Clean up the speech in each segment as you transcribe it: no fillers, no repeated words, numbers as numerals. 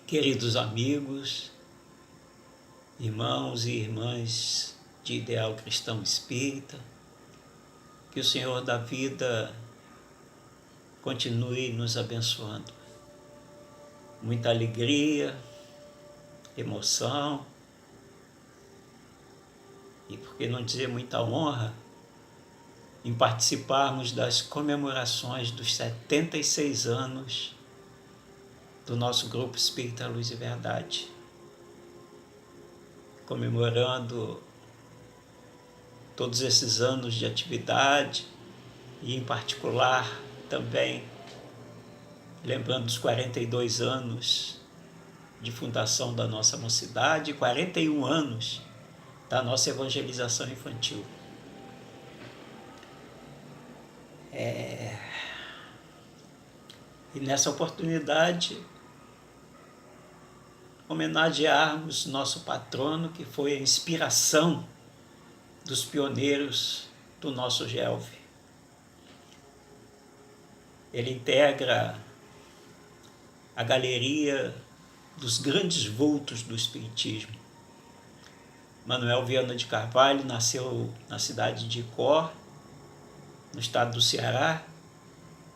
Queridos amigos, irmãos e irmãs de Ideal Cristão Espírita, que o Senhor da vida continue nos abençoando. Muita alegria, emoção e, por que não dizer, muita honra em participarmos das comemorações dos 76 anos do nosso Grupo Espírita Luz e Verdade, comemorando todos esses anos de atividade e, em particular, também lembrando os 42 anos de fundação da nossa mocidade e 41 anos da nossa evangelização infantil. E nessa oportunidade, homenagearmos nosso patrono, que foi a inspiração dos pioneiros do nosso GELV. Ele integra a galeria dos grandes vultos do Espiritismo. Manuel Viana de Carvalho nasceu na cidade de Icó, no estado do Ceará,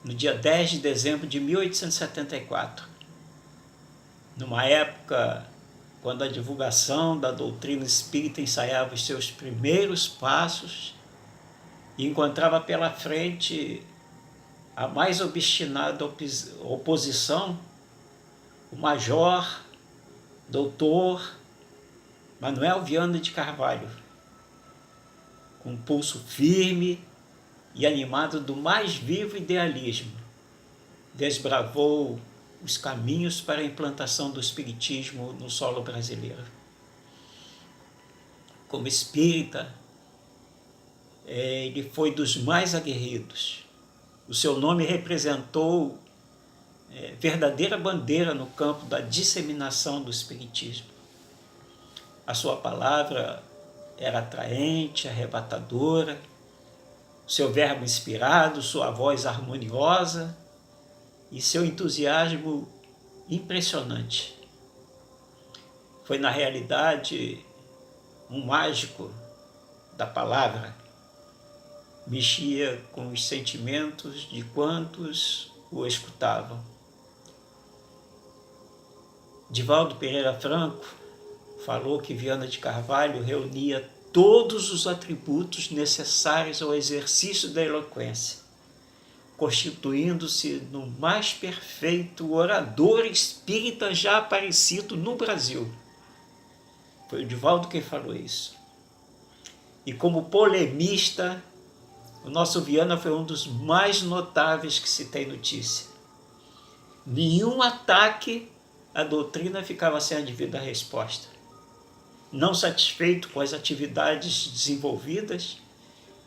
no dia 10 de dezembro de 1874. Numa época quando a divulgação da doutrina espírita ensaiava os seus primeiros passos e encontrava pela frente a mais obstinada oposição, o major, doutor Manuel Viana de Carvalho, com um pulso firme e animado do mais vivo idealismo, desbravou os caminhos para a implantação do espiritismo no solo brasileiro. Como espírita, ele foi dos mais aguerridos. O seu nome representou verdadeira bandeira no campo da disseminação do espiritismo. A sua palavra era atraente, arrebatadora, seu verbo inspirado, sua voz harmoniosa e seu entusiasmo impressionante. Foi, na realidade, um mágico da palavra. Mexia com os sentimentos de quantos o escutavam. Divaldo Pereira Franco falou que Viana de Carvalho reunia todos os atributos necessários ao exercício da eloquência, constituindo-se no mais perfeito orador espírita já aparecido no Brasil. Foi o Divaldo quem falou isso. E como polemista, o nosso Viana foi um dos mais notáveis que se tem notícia. Nenhum ataque à doutrina ficava sem a devida resposta. Não satisfeito com as atividades desenvolvidas,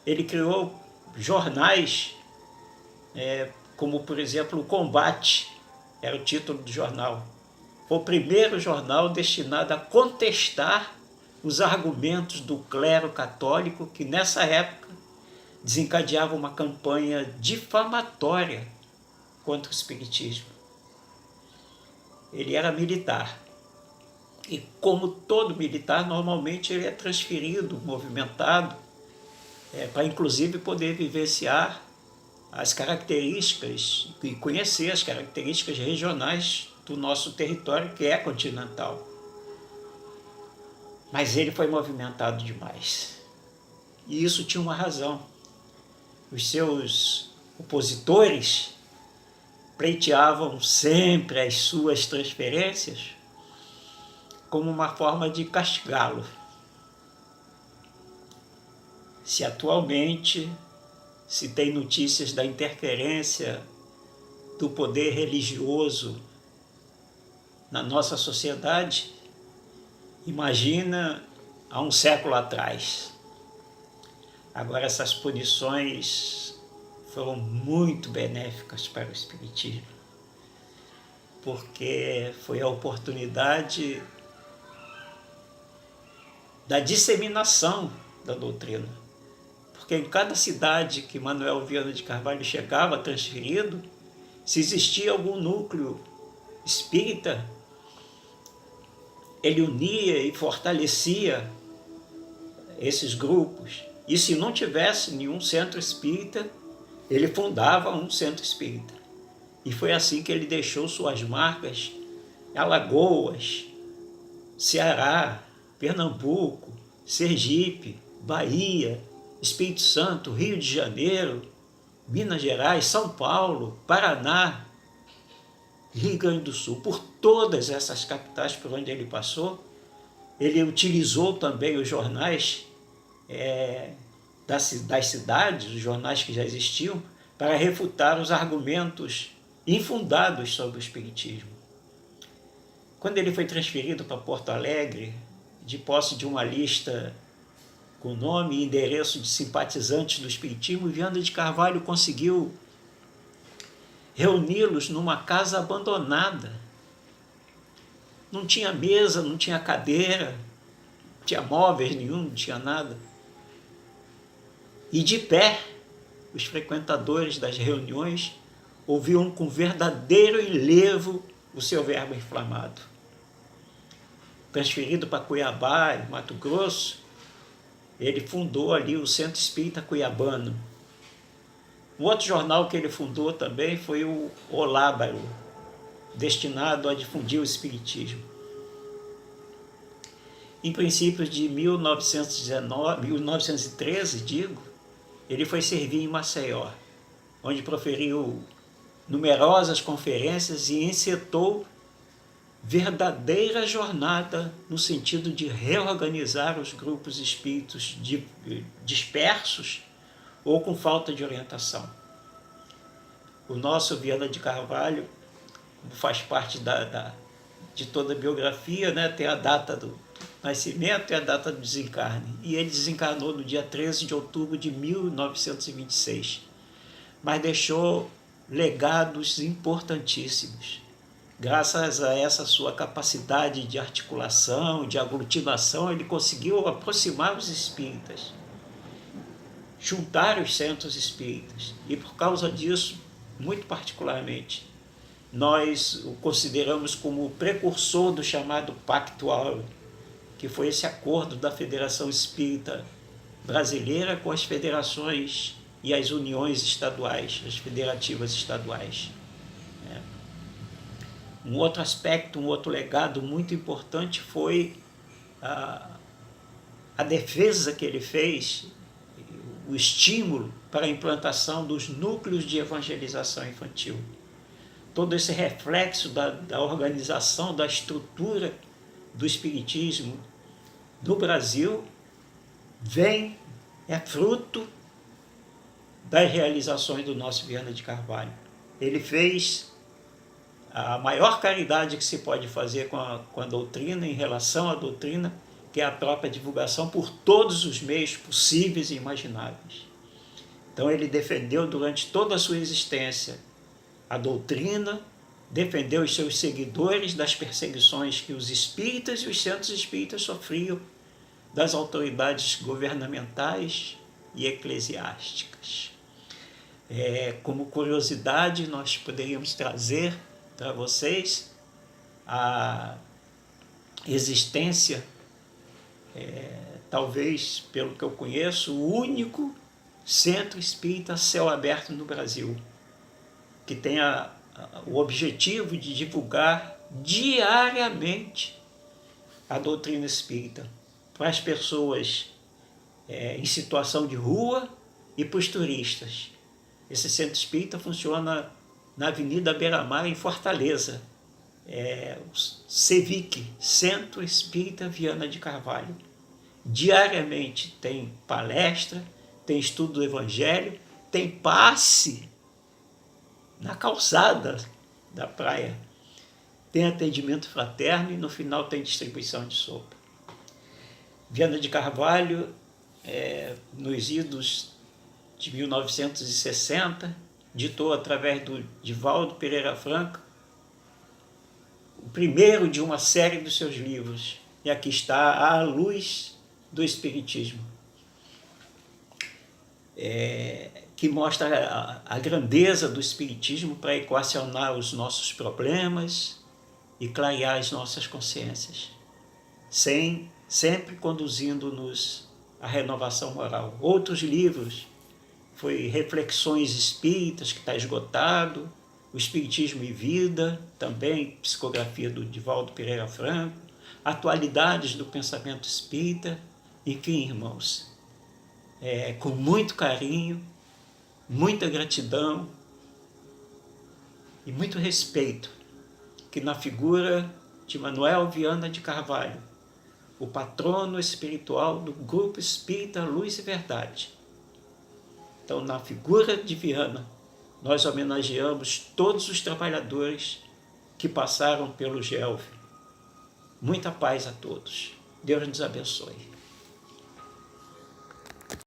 ele criou jornais, como, por exemplo, O Combate, era o título do jornal. Foi o primeiro jornal destinado a contestar os argumentos do clero católico, que nessa época desencadeava uma campanha difamatória contra o espiritismo. Ele era militar. E como todo militar, normalmente ele é transferido, movimentado, para inclusive poder vivenciar as características e conhecer as características regionais do nosso território, que é continental. Mas ele foi movimentado demais. E isso tinha uma razão. Os seus opositores pleiteavam sempre as suas transferências como uma forma de castigá-lo. Se atualmente se tem notícias da interferência do poder religioso na nossa sociedade, imagina há um século atrás. Agora, essas punições foram muito benéficas para o espiritismo, porque foi a oportunidade da disseminação da doutrina. Porque em cada cidade que Manuel Viana de Carvalho chegava transferido, se existia algum núcleo espírita, ele unia e fortalecia esses grupos. E se não tivesse nenhum centro espírita, ele fundava um centro espírita. E foi assim que ele deixou suas marcas em Alagoas, Ceará, Pernambuco, Sergipe, Bahia, Espírito Santo, Rio de Janeiro, Minas Gerais, São Paulo, Paraná, Rio Grande do Sul. Por todas essas capitais por onde ele passou, ele utilizou também os jornais das cidades, os jornais que já existiam, para refutar os argumentos infundados sobre o espiritismo. Quando ele foi transferido para Porto Alegre, de posse de uma lista com nome e endereço de simpatizantes do espiritismo, Viana de Carvalho conseguiu reuni-los numa casa abandonada. Não tinha mesa, não tinha cadeira, não tinha móveis nenhum, não tinha nada. E de pé, os frequentadores das reuniões ouviam com verdadeiro enlevo o seu verbo inflamado. Transferido para Cuiabá, em Mato Grosso, ele fundou ali o Centro Espírita Cuiabano. Um outro jornal que ele fundou também foi o Olábaro, destinado a difundir o espiritismo. Em princípios de 1913, ele foi servir em Maceió, onde proferiu numerosas conferências e encetou verdadeira jornada no sentido de reorganizar os grupos espíritos dispersos ou com falta de orientação. O nosso Viana de Carvalho faz parte de toda a biografia, né? Tem a data do nascimento e a data do desencarne. E ele desencarnou no dia 13 de outubro de 1926, mas deixou legados importantíssimos. Graças a essa sua capacidade de articulação, de aglutinação, ele conseguiu aproximar os espíritas, juntar os centros espíritas. E por causa disso, muito particularmente, nós o consideramos como o precursor do chamado Pacto Áureo, que foi esse acordo da Federação Espírita Brasileira com as federações e as uniões estaduais, as federativas estaduais. Um outro aspecto, um outro legado muito importante foi a defesa que ele fez, o estímulo para a implantação dos núcleos de evangelização infantil. Todo esse reflexo da organização, da estrutura do espiritismo no Brasil é fruto das realizações do nosso Viana de Carvalho. Ele fez a maior caridade que se pode fazer com a doutrina, em relação à doutrina, que é a própria divulgação por todos os meios possíveis e imagináveis. Então ele defendeu durante toda a sua existência a doutrina, defendeu os seus seguidores das perseguições que os espíritas e os centros espíritas sofriam das autoridades governamentais e eclesiásticas. Como curiosidade, nós poderíamos trazer para vocês a existência, talvez, pelo que eu conheço, o único centro espírita a céu aberto no Brasil, que tem o objetivo de divulgar diariamente a doutrina espírita para as pessoas em situação de rua e para os turistas. Esse centro espírita funciona na Avenida Beira-Mar, em Fortaleza, o CEVIC, Centro Espírita Viana de Carvalho. Diariamente tem palestra, tem estudo do Evangelho, tem passe na calçada da praia, tem atendimento fraterno e no final tem distribuição de sopa. Viana de Carvalho, nos idos de 1960, ditou através do Divaldo Pereira Franco o primeiro de uma série dos seus livros. E aqui está A Luz do Espiritismo, que mostra a grandeza do Espiritismo para equacionar os nossos problemas e clarear as nossas consciências. sempre conduzindo-nos à renovação moral. Outros livros foi Reflexões Espíritas, que está esgotado, O Espiritismo e Vida, também psicografia do Divaldo Pereira Franco, Atualidades do Pensamento Espírita. Enfim, irmãos, com muito carinho, muita gratidão e muito respeito, que na figura de Manuel Viana de Carvalho, o patrono espiritual do Grupo Espírita Luz e Verdade. Então, na figura de Viana, nós homenageamos todos os trabalhadores que passaram pelo GELV. Muita paz a todos. Deus nos abençoe.